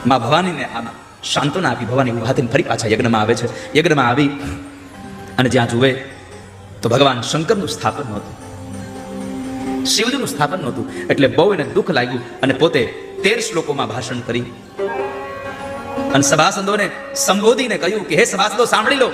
માં ભવાનીને આમાં સાંત્વના આપી. ભવાની ઉભા થઈને ફરી પાછા યજ્ઞમાં આવે છે. યજ્ઞમાં આવી અને જ્યાં જુએ તો ભગવાન શંકરનું સ્થાપન નહોતું, શિવજીનું સ્થાપન નહોતું. એટલે બહુ એને દુઃખ લાગ્યું અને પોતે 13 શ્લોકોમાં ભાષણ કરી અને સભાસદોને સંબોધીને કહ્યું કે હે સભાસદો, સાંભળી લો,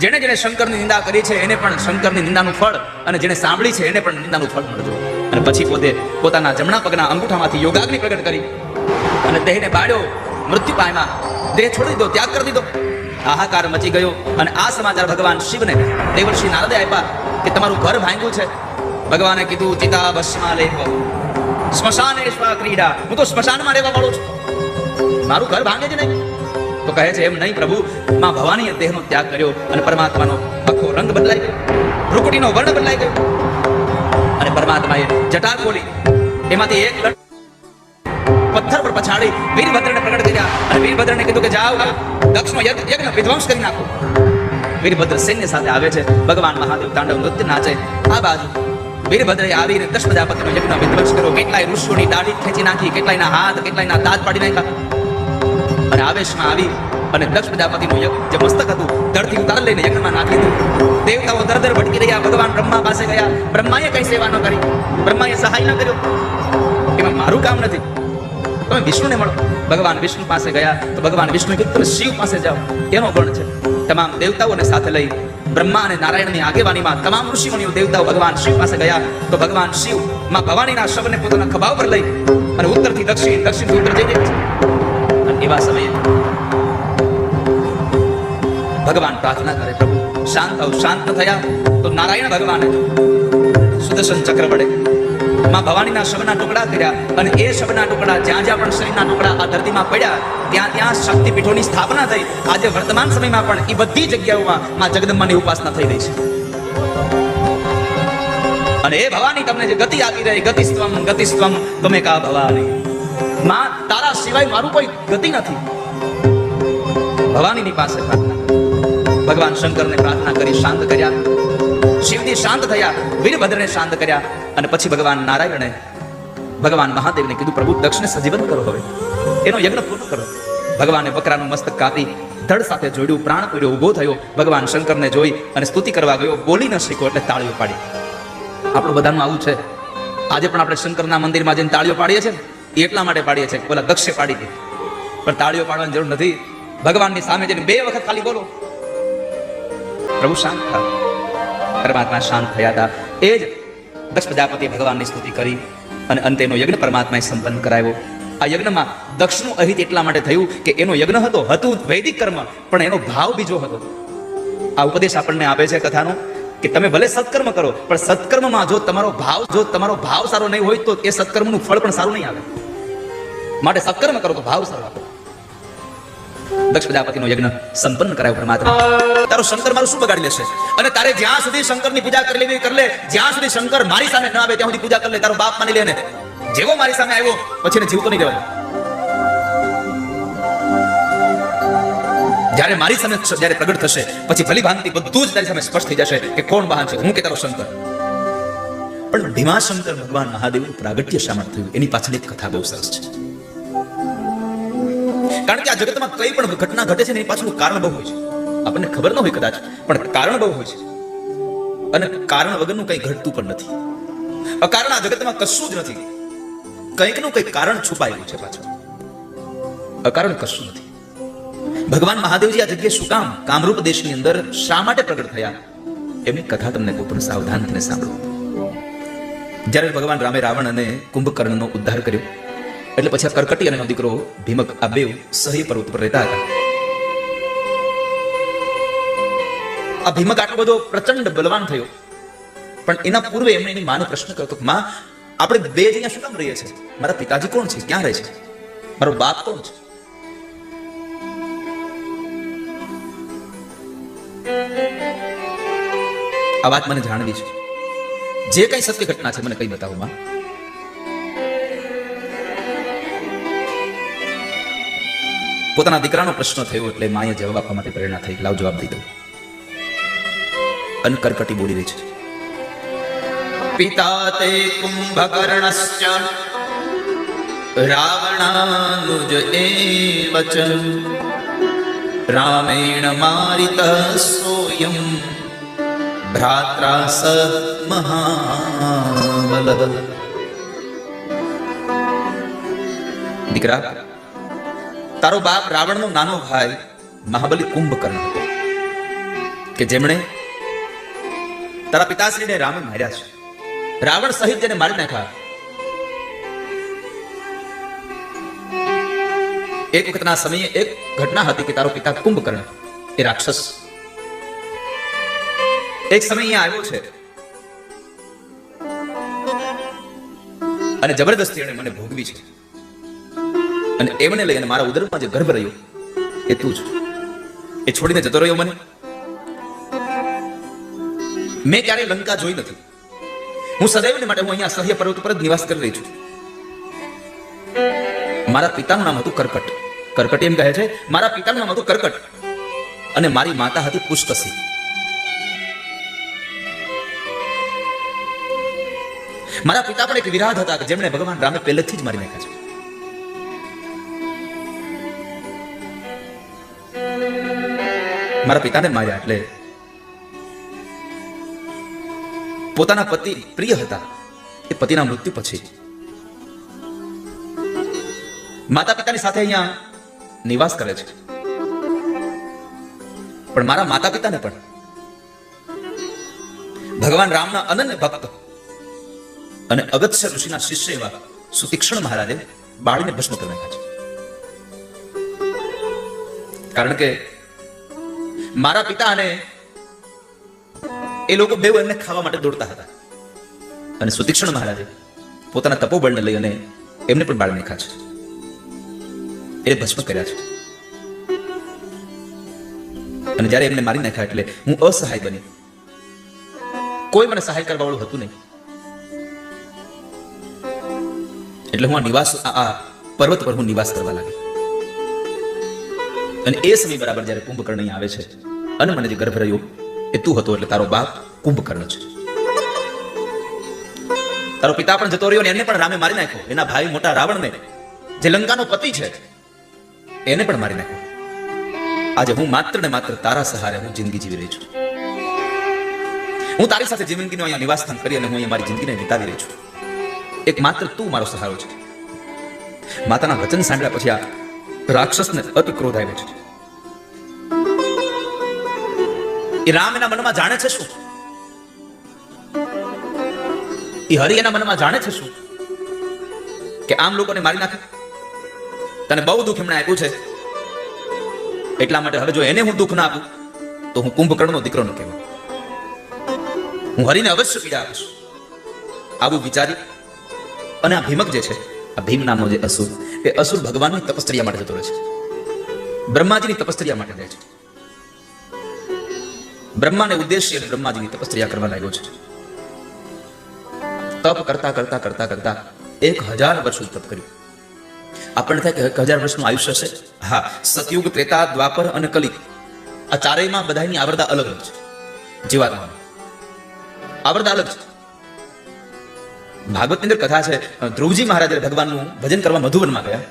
જેણે જેણે શંકરની નિંદા કરી છે એને પણ શંકરની નિંદાનું ફળ, અને જેણે સાંભળી છે એને પણ નિંદાનું ફળ મળજો. અને પછી પોતે પોતાના જમણા પગના અંગૂઠામાંથી યોગાગ્નિ પ્રગટ કરી અને દેહને બાળ્યો, મૃત્યુ પામ્યા, દેહ છોડી દીધો, ત્યાગ કરી દીધો. હાહાકાર મચી ગયો. અને આ સમાચાર ભગવાન શિવને દેવર્ષિ નારદે આપ્યા કે તમારું ઘર ભાંગ્યું છે. ભગવાને કીધું ચિતા ભસ્માલેપ સ્મશાનેશ્વા ક્રીડા, હું તો સ્મશાનમાં રહેવા વાળો છું, મારું ઘર ભાંગે જ નહીં. તો કહે છે એમ નહીં પ્રભુ, માં ભવાનીએ દેહનો ત્યાગ કર્યો અને પરમાત્માનો આખો રંગ બદલાઈ ગયો, ભ્રુકુટીનો વર્ણ બદલાઈ ગયો અને પરમાત્માએ જટા ખોલી એમાંથી એક પથ્થર પર પછાડી વીરભદ્રને પ્રગટ કર્યા અને વીરભદ્રને કીધું કે જાઓ દક્ષનો યજ્ઞ વિધ્વંસ કરી નાખો. વીરભદ્ર સૈન્ય સાથે આવે છે. ભગવાન મહાદેવ તાંડવ નૃત્ય નાચે. આ બાજુ વીરભદ્રએ આવીને દક્ષ પ્રજાપતિનો યજ્ઞ વિધ્વંસ કર્યો. કેટલાય ઋષિઓની દાઢી ખેંચી નાખી, કેટલાયના હાથ, કેટલાયના દાંત પાડી નાખ્યા. અને આવેશમાં આવી અને દક્ષ પ્રજાપતિનું જે મસ્તક હતું ધરથી ઉતારી લઈને યજ્ઞમાં નાખી દીધું. દેવતાઓ દર ભટકી રહ્યા. ભગવાન બ્રહ્મા પાસે ગયા. બ્રહ્માએ કઈ સેવા ન કરી, બ્રહ્માએ સહાય ન કર્યો. એમાં મારું કામ નથી, તમે વિષ્ણુને મળો. ભગવાન વિષ્ણુ પાસે ગયા તો ભગવાન વિષ્ણુ કીધું તમે શિવ પાસે જાઓ, એનો ગુણ છે. તમામ દેવતાઓને સાથે લઈ બ્રહ્મા અને નારાયણની આગેવાનીમાં તમામ ઋષિમુનિઓ દેવતાઓ ભગવાન શિવ પાસે ગયા. તો ભગવાન શિવ માં ભવાનીના શબને પોતાના ખભા પર લઈ અને ઉત્તરથી દક્ષિણ, દક્ષિણથી ઉત્તર જઈ રહ્યા છે. અને એવા સમયે ભગવાન પ્રાર્થના કરે, પ્રભુ શાંત થાઓ. શાંત ન થયા તો નારાયણ ભગવાને સુદર્શન ચક્ર વડે માં ભવાનીના શબના ટુકડા કર્યા અને એ શબના ટુકડા જ્યાં જ્યાં પણ શરીરના ટુકડા આ ધરતીમાં પડ્યા ત્યાં ત્યાં શક્તિપીઠોની સ્થાપના થઈ. આજે વર્તમાન સમયમાં પણ એ બધી જગ્યાઓમાં માં જગદંબાની ઉપાસના થઈ રહી છે. અને એ ભવાની તમને જે ગતિ આપી રહી, ગતિસ્ત્વમ તમે કા ભવાની, માં તારા સિવાય મારું કોઈ ગતિ નથી. ભવાનીની પાસે પ્રાર્થના, ભગવાન શંકરને પ્રાર્થના કરી શાંત કર્યા. શિવજી શાંત થયા, વીરભદ્રને શાંત કર્યા. અને પછી ભગવાન નારાયણે ભગવાન મહાદેવને કીધું પ્રભુ દક્ષને સજીવન કરો, હવે એનો યજ્ઞ પૂર્ણ કરો. ભગવાને બકરાનું મસ્તક કાપી ધડ સાથે જોડ્યું, પ્રાણ પૂર્યો, ઉભો થયો. ભગવાન શંકરને જોઈ અને સ્તુતિ કરવા ગયો, બોલી ન શીખ્યો એટલે તાળીઓ પાડી. આપણું બધાનું આવું છે. આજે પણ આપણે શંકરના મંદિરમાં જઈને તાળીઓ પાડીએ છીએ ને એટલા માટે પાડીએ છીએ, બોલા દક્ષે પાડી દે, પણ તાળીઓ પાડવાની જરૂર નથી. ભગવાનની સામે જઈને 2 વખત ખાલી બોલો, પ્રભુ શાંત થાવ. પરમાત્મા શાંત થયા હતા. એ જ દક્ષ પ્રજાપતિએ ભગવાનની સ્તુતિ કરી અને અંતે એનો યજ્ઞ પરમાત્માએ સંપન્ન કરાવ્યો. આ યજ્ઞમાં દક્ષનું અહિત એટલા માટે થયું કે એનો યજ્ઞ હતું વૈદિક કર્મ, પણ એનો ભાવ બીજો હતો. આ ઉપદેશ આપણને આપે છે કથાનો કે તમે ભલે સત્કર્મ કરો, પણ સત્કર્મમાં જો તમારો ભાવ સારો નહીં હોય તો એ સત્કર્મનું ફળ પણ સારું નહીં આવે. માટે સત્કર્મ કરો તો ભાવ સારો આપો. દક્ષ પ્રજાપતિનો યજ્ઞ સંપન્ન કરાયો પરમાત્મા. તારો શંકર મારું શું બગાડી લેશે? અને તારે જ્યાં સુધી શંકરની પૂજા કરી લેવી કરી લે, જ્યાં સુધી શંકર મારી સામે ન આવે ત્યાં સુધી પૂજા કરી લે. તારો બાપ માની લે ને, જેવો મારી સામે આવ્યો પછી એને જીવતો નહીં દેવાય. જ્યારે મારી સામે જ્યારે પ્રગટ થશે પછી ભલી ભાંતિ બધું જ તારી સામે સ્પષ્ટ થઈ જશે કે કોણ મહાન છે, હું કે તારો શંકર. પણ ભીમાશંકર ભગવાન મહાદેવનું પ્રાગટ્ય શા માટે થયું એની પાછળ એક કથા બહુ સરસ છે. કારણ કે આ જગતમાં કઈ પણ ઘટના ઘટે છે એની પાછળનું કારણ બહુ હોય છે. આપણને ખબર ન હોય કદાચ, પણ કારણ બહુ હોય છે. અને કારણ વગરનું કંઈ ઘટતું પણ નથી. અકારણ આ જગતમાં કશું જ નથી. કંઈકનું કંઈક કારણ છુપાયેલું છે પાછળ. અકારણ કશું નથી. ભગવાન મહાદેવજી આ જગ્યાએ શું કામ કામરૂપ દેશની અંદર શા માટે પ્રગટ થયા એમની કથા તમને કહું, પણ સાવધાનથી સાંભળો. જ્યારે ભગવાન રામે રાવણ અને કુંભકર્ણનો ઉદ્ધાર કર્યો એટલે પછી આ કરકટી અને એનો દીકરો ભીમક આ બે સહી પર્વત પર રહેતા હતા. આ ભીમક આટલો બધો પ્રચંડ બલવાન થયો, પણ એના પૂર્વે એમણે એની માને પ્રશ્ન કરતો, માં આપણે બે અહીંયા શું કામ રહીએ છીએ? મારા પિતાજી કોણ છે? ક્યાં રહે છે? મારો બાપ કોણ છે? આ વાત મને જાણવી છે. જે કઈ સત્ય ઘટના છે મને કઈ બતાવો માં. પોતાના દીકરાનો પ્રશ્ન થયો એટલે માએ જવાબ આપવા માટે પ્રેરણા થઈ, લાવ જવાબ દઈ દઉં. અનકરકટી બોલી રહી છે, પિતા તે કુંભકર્ણશ્ચ રાવણાનુજ એવચ રામેણ મારિતઃ સોયમ ભ્રાત્રા સ મહાબલઃ. દીકરા, તારો બાપ રાવણનો નાનો ભાઈ મહાબલી કુંભકર્ણ હતો કે જેમણે તારા પિતાશ્રીને રામે માર્યા છે. રાવણ સહિત જેને મારી નાખ્યા. એક વખતના સમયે એક ઘટના હતી કે તારો પિતા કુંભકર્ણ એ રાક્ષસ એક સમય અહીંયા આવ્યો છે અને જબરદસ્તી એને મને ભોગવી છે અને એમને લઈ અને મારા ઉદરમાં જે ગર્ભ રહ્યો એ તું જ. એ છોડીને જતો રહ્યો મને. મેં ક્યારેય લંકા જોઈ નથી. હું સદૈવને માટે હું અહીંયા સહ્ય પર્વત ઉપર જ નિવાસ કરી રહી છું. મારા પિતાનું નામ હતું કર્કટ. કર્કટ એમ કહે છે મારા પિતાનું નામ હતું કર્કટ અને મારી માતા હતી પુષ્કસી. મારા પિતા પણ એક વિરાટ હતા કે જેમણે ભગવાન રામે પહેલેથી જ મારી નાખ્યા છે. મારા પિતાને માર્યા એટલે પોતાના પતિ પ્રિય હતા એ પતિના મૃત્યુ પછી માતા પિતાની સાથે અહીંયા નિવાસ કરે છે. પણ મારા માતા પિતાને પણ ભગવાન રામના અનન્ય ભક્ત અને અગત્ય ઋષિના શિષ્ય એવા સુતીક્ષ્ણ મહારાજે બાળીને ભસ્મ કરી નાખ્યા છે. કારણ કે મારા પિતા અને એ લોકો બેવ એમને ખાવા માટે દોડતા હતા અને સુતીક્ષ્ણ મહારાજે પોતાના તપોબળને લઈ અને એમને પણ બાળી નાખ્યા છે. એ ભસ્મ કર્યા છે. અને જ્યારે એમને મારી નાખ્યા એટલે હું અસહાય બની. કોઈ મને સહાય કરવા વાળું હતું નહીં. એટલે હું આ પર્વત પર હું નિવાસ કરવા લાગી. અને એ સમય બરાબર જ્યારે કુંભકર્ણ અહીં આવે છે અને મને જે ગર્ભ રહ્યો એ તું હતો એટલે તારો બાપ કુંભકર્ણ છે. તારો પિતા પણ જતો રહ્યો અને એને પણ રામે મારી નાખ્યો. એના ભાઈ મોટા રાવણને જે લંકાનો પતિ છે એને પણ મારી નાખ્યો. આજે હું માત્ર ને માત્ર તારા સહારે હું જિંદગી જીવી રહી છું. હું તારી સાથે જિંદગીનો અહીંયા નિવાસ સ્થાન કરી અને હું અહીંયા મારી જિંદગીને વિતાવી રહી છું. એક માત્ર તું મારો સહારો છે. માતાના વચન સાંભળ્યા પછી આ રાક્ષસને અતિ ક્રોધ આવ્યો છે. એ રામ એના મનમાં જાણે છે શું? એ હરિ એના મનમાં જાણે છે શું કે આમ લોકોને મારી નાખે? તને બહુ દુઃખ એમણે આપ્યું છે એટલા માટે હવે જો એને હું દુઃખ ના આપું તો હું કુંભકર્ણનો દીકરો ન કહેવાય. હું હરિને અવશ્ય પીડા આપીશ. આવું વિચારી અને આ ભીમક જે છે, આ ભીમ નામનો જે અસુર, એ અસુર ભગવાનની તપસ્યા માટે જતો રહે છે. બ્રહ્માજીની તપસ્યા માટે જાય છે. બ્રહ્માને ઉદ્દેશ્ય બ્રહ્માજીની તપસ્યા કરવા લાગ્યો છે. તપ કરતા કરતા કરતા કરતા 1000 વર્ષ તપ કર્યું. આપણને થાય કે 1000 વર્ષનું આયુષ્ય છે. હા, સતયુગ, ત્રેતા, દ્વાપર અને કલિ, આ ચારેયમાં બધાની આવરદા અલગ અલગ છે. જીવાત્માની આવરદા અલગ છે. ભાગવતની અંદર કથા છે, ધ્રુવજી મહારાજ ભગવાનનું ભજન કરવા મધુવનમાં ગયા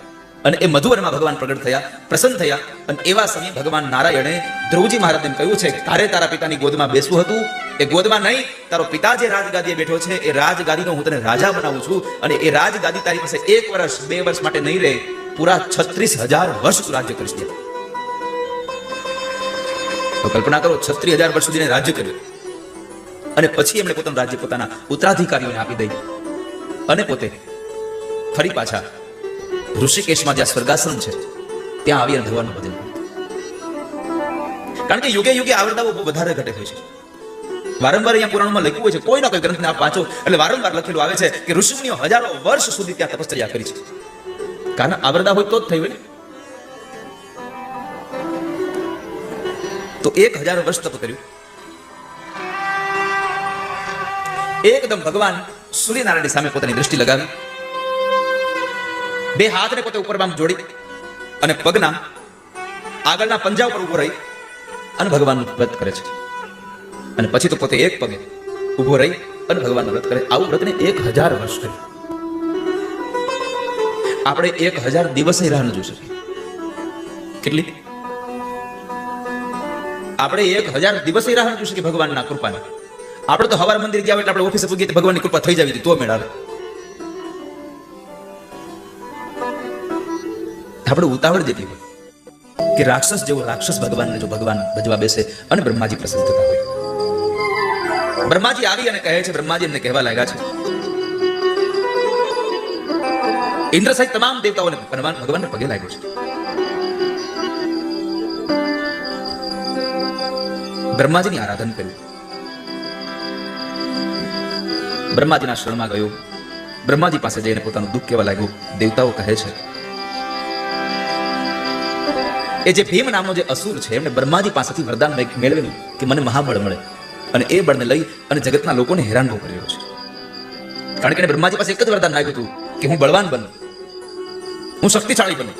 અને એ મધુવનમાં ભગવાન પ્રગટ થયા, પ્રસન્ન થયા અને એવા સમયે ભગવાન નારાયણે ધ્રુવજી મહારાજને કહ્યું છે કે તારે તારા પિતાની ગોદમાં બેસવું હતું. એ ગોદમાં નહીં, તારો પિતા જે રાજગાદીએ બેઠો છે એ રાજગાદીનો હું તને રાજા બનાવું છું અને એ રાજગાદી તારી પાસે 1 વર્ષ 2 વર્ષ માટે નહીં રહે, પૂરા 36,000 વર્ષ તું રાજ્ય કરીશ. તો કલ્પના કરો, 36,000 વર્ષ સુધી રાજ્ય કર્યું અને પછી એમણે પોતાનું રાજ્ય પોતાના ઉત્તરાધિકારીઓને આપી દઈ અને પોતે ફરી પાછા ઋષિકેશમાં જ્યાં સ્વર્ગાશ્રમ છે ત્યાં આવી અને ભગવાનનું ભજન કર્યું. કારણ કે યુગે યુગે આવરદાઓ બહુ વધારે ઘટે હોય છે. વારંવાર અહીંયા પુરાણમાં લખ્યું હોય છે, કોઈ ના કોઈ ગ્રંથને આપ વાંચો એટલે વારંવાર લખેલું આવે છે કે ઋષિમુનિઓ હજારો વર્ષ સુધી ત્યાં તપસ્યા કરી છે. કારણ આવરદા હોય તો જ થઈ હોય ને. તો 1000 વર્ષ તપ કર્યું. એકદમ ભગવાન સૂર્યનારાયણની સામે પોતાની દ્રષ્ટિ લગાવી, 2 હાથને પોતે ઉપર બામ જોડી અને પગના આગળના પંજા ઉપર ઉભો રહી અને ભગવાનનું વ્રત કરે છે. અને પછી તો પોતે એક પગે ઉભો રહી અને ભગવાનનું વ્રત કરે. આવું વ્રતને 1000 વર્ષ કર્યું. આપણે 1000 દિવસે રાહ ન જોઈ શકીએ. કેટલી? આપણે 1000 દિવસે રાહ ન જોઈ શકીએ ભગવાનના કૃપાની. આપણે તો હવાર મંદિર ગયા એટલે આપણે ઓફિસે પૂગીએ તો ભગવાનની કૃપા થઈ જાવી તો મેળ આવે. આપણે ઉતાવળ જેટલી હોય કે રાક્ષસ જેવો રાક્ષસ ભગવાનને જો ભગવાન ભજવા બેસે અને બ્રહ્માજી પ્રસન્ન થતા હોય. બ્રહ્માજી આવી અને કહે છે, બ્રહ્માજી એમને કહેવા લાગ્યા છે, ઇન્દ્ર સહિત તમામ દેવતાઓને ભગવાનને પગે લાગ્યો છે. બ્રહ્માજીની આરાધન કર્યું. બ્રહ્માજીના શરણમાં ગયો. બ્રહ્માજી પાસે જઈને પોતાનું દુઃખ કહેવા લાગ્યું. દેવતાઓ કહે છે, એ જે ભીમ નામનો જે અસુર છે એમણે બ્રહ્માજી પાસેથી વરદાન મેળવેલું કે મને મહાબળ મળે, અને એ બળને લઈ અને જગતના લોકોને હેરાન બહુ કર્યો છે. કારણ કે બ્રહ્માજી પાસે એક જ વરદાન માંગ્યું હતું કે હું બળવાન બનું, હું શક્તિશાળી બનું.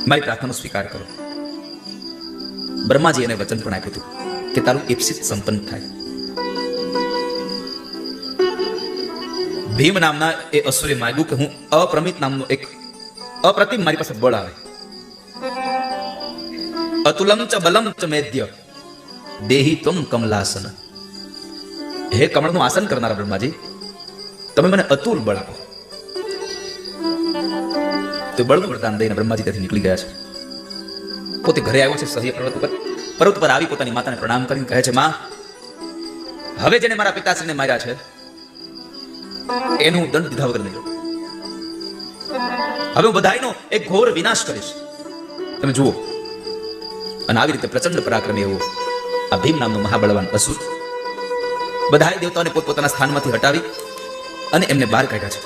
મારી પ્રાર્થનાનો સ્વીકાર કરો. બ્રહ્માજી એને વચન પણ આપ્યું હતું કે તારું ઈપ્સિત સંપન્ન થાય. ભીમ નામના એ અસુરે માંગ્યું કે હું અપ્રમિત નામનું એક અપ્રતિમ મારી પાસે બળ આવે. અતુલમ ચ બલમ ચ મેદ્ય દેહી ત્વમ કમલાસન. હે કમળનું આસન કરનારા બ્રહ્માજી, તમે મને અતુલ બળ આપો. તો બળનું વરદાન દઈને બ્રહ્માજી ત્યાંથી નીકળી ગયા છે. પોતે ઘરે આવ્યો છે સહ્ય પર્વત પર આવી પોતાની માતાને પ્રણામ કરીને કહે છે, માં, હવે જેને મારા પિતાશ્રીને માર્યા છે એનું હું દંડ દીધા વગર નહીં રહું. હવે હું બધાયનો એક ઘોર વિનાશ કરીશ. તમે જુઓ. અને આવી રીતે પ્રચંડ પરાક્રમી એવો આ ભીમ નામનો મહાબળવાન અસુર બધા દેવતાઓને પોતપોતાના સ્થાનમાંથી હટાવી અને એમને બહાર કાઢ્યા છે.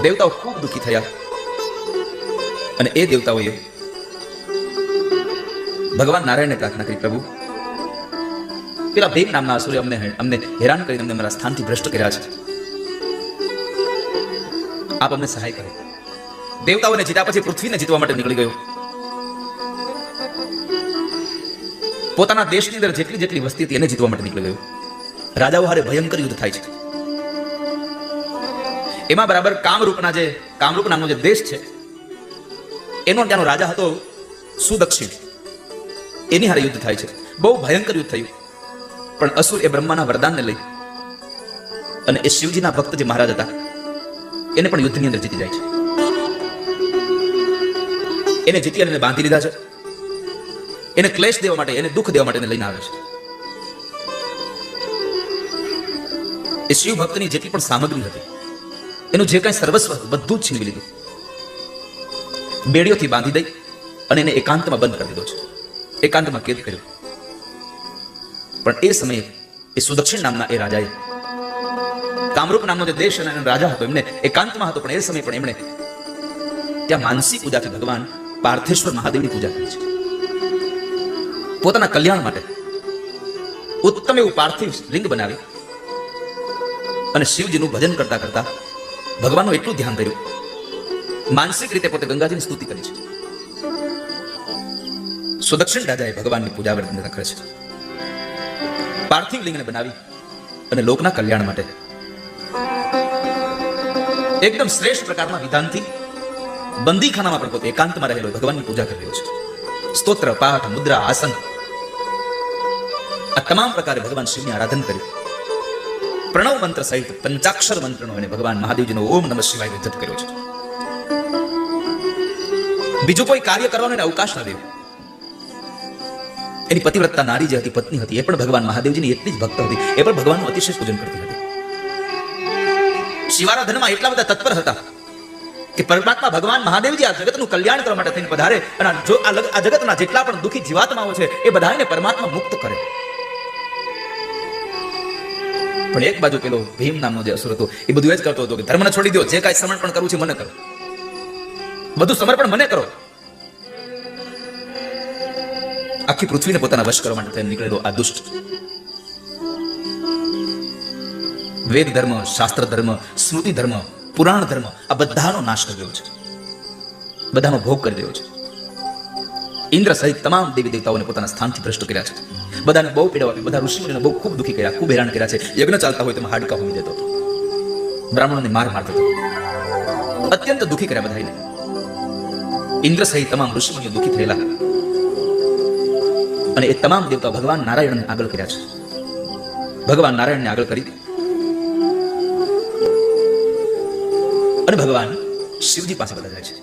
દેવતાઓ ખૂબ દુઃખી થયા અને એ દેવતાઓએ ભગવાન નારાયણને પ્રાર્થના કરી, પ્રભુ, પેલા ભીમ નામના અસુરે અમને હેરાન કરીને અમને મારા સ્થાનથી ભ્રષ્ટ કર્યા છે, આપ અમને સહાય કરો. દેવતાઓને જીત્યા પછી પૃથ્વીને જીતવા માટે નીકળી ગયો. પોતાના દેશની અંદર જેટલી વસ્તી હતી એને જીતવા માટે નીકળી ગયો. રાજાઓ હારે ભયંકર યુદ્ધ થાય છે. એમાં બરાબર કામરૂપ નામનો જે દેશ છે એનો ત્યાંનો રાજા હતો સુદક્ષિણ. એની હારે યુદ્ધ થાય છે. બહુ ભયંકર યુદ્ધ થયું. પણ અસુર એ બ્રહ્માના વરદાનને લઈ અને એ શિવજીના ભક્ત જે મહારાજ હતા એને પણ યુદ્ધની અંદર જીતી જાય છે. એને જીતી અને બાંધી લીધા છે. એને ક્લેશ દેવા માટે, એને દુઃખ દેવા માટે એને લઈને આવે છે. એ શિવ ભક્તની જેટલી પણ સામગ્રી હતી, એનું જે કાંઈ સર્વસ્વ બધું જ છીનવી લીધું. બેડીઓથી બાંધી દઈ અને એને એકાંતમાં બંધ કરી દીધો છે. એકાંતમાં કેદ કર્યો. પણ એ સમયે એ સુદક્ષિણ નામના એ રાજાએ, કામરૂપ નામનો જે દેશ અને રાજા હતો એમને એકાંતમાં હતો, પણ એ સમયે પણ એમણે ત્યાં માનસી પૂજાથી ભગવાન પાર્થેશ્વર મહાદેવની પૂજા કરી છે. પોતાના કલ્યાણ માટે ઉત્તમ એવું પાર્થિવ લિંગ બનાવી અને શિવજીનું ભજન કરતા કરતા ભગવાનનું એટલું ધ્યાન કર્યું, માનસિક રીતે પોતે ગંગાજીની સ્તુતિ કરી છે. સુદક્ષિણ રાજાએ ભગવાનની પૂજા વર્તન કરે છે. પાર્થિવ લિંગને બનાવી અને લોકના કલ્યાણ માટે એકદમ શ્રેષ્ઠ પ્રકારના વિધાનથી બંદીખાનામાં પણ પોતે એકાંતમાં રહેલો ભગવાનની પૂજા કરી રહ્યો છે. સ્તોત્ર, પાઠ, મુદ્રા, આસન, આ તમામ પ્રકારે ભગવાન શિવની આરાધન કરી. પ્રણવ મંત્ર સહિત પંચાક્ષર મંત્રનો અને ભગવાન મહાદેવજીનો ઓમ નમઃ શિવાય જપ કર્યો છે. બીજું કોઈ કાર્ય કરવાનો એને અવકાશ ન દેવો. એની પતિવ્રતા નારી જે હતી, પત્ની હતી, એ પણ ભગવાન મહાદેવજીની એટલી જ ભક્ત હતી. એ પણ ભગવાનનું અતિશય પૂજન કરતી હતી. શિવારાધનમાં એટલા બધા તત્પર હતા કે પરમાત્મા ભગવાન મહાદેવજી આ જગતનું કલ્યાણ કરવા માટે થઈને પધારે અને આ જગતના જેટલા પણ દુઃખી જીવાત્માઓ છે એ બધાને પરમાત્મા મુક્ત કરે. પણ એક બાજુ પેલો ભીમ નામનો જે અસુર હતો એ બધું એ જ કરતો હતો કે ધર્મને છોડી દો, જે કાંઈ સમર્પણ કરવું છે મને કરો, બધું સમર્પણ મને કરો. આખી પૃથ્વીને પોતાના વશ કરવા માટે નીકળેલો આ દુષ્ટ વેદ ધર્મ, શાસ્ત્ર ધર્મ, સ્મૃતિ ધર્મ, પુરાણ ધર્મ આ બધાનો નાશ કરી રહ્યો છે, બધાનો ભોગ કરી રહ્યો છે. ઇન્દ્ર સહિત તમામ દેવી દેવતાઓને પોતાના સ્થાનથી ભ્રષ્ટ કર્યા છે. બધાને બહુ પીડા આપી, બધા ઋષિમુનિઓને બહુ ખૂબ દુઃખી કર્યા, ખૂબ હેરાન કર્યા છે. યજ્ઞ ચાલતા હોય તેમાં હાડકા હોમી દેતો હતો, બ્રાહ્મણોને માર મારતો હતો, અત્યંત દુઃખી કર્યા બધાને. ઇન્દ્ર સહિત તમામ ઋષિમુનિઓ દુઃખી થયેલા અને એ તમામ દેવતા ભગવાન નારાયણને આગળ કર્યા છે. ભગવાન નારાયણને આગળ કરી અને ભગવાન શિવજી પાસે બધા જાય છે.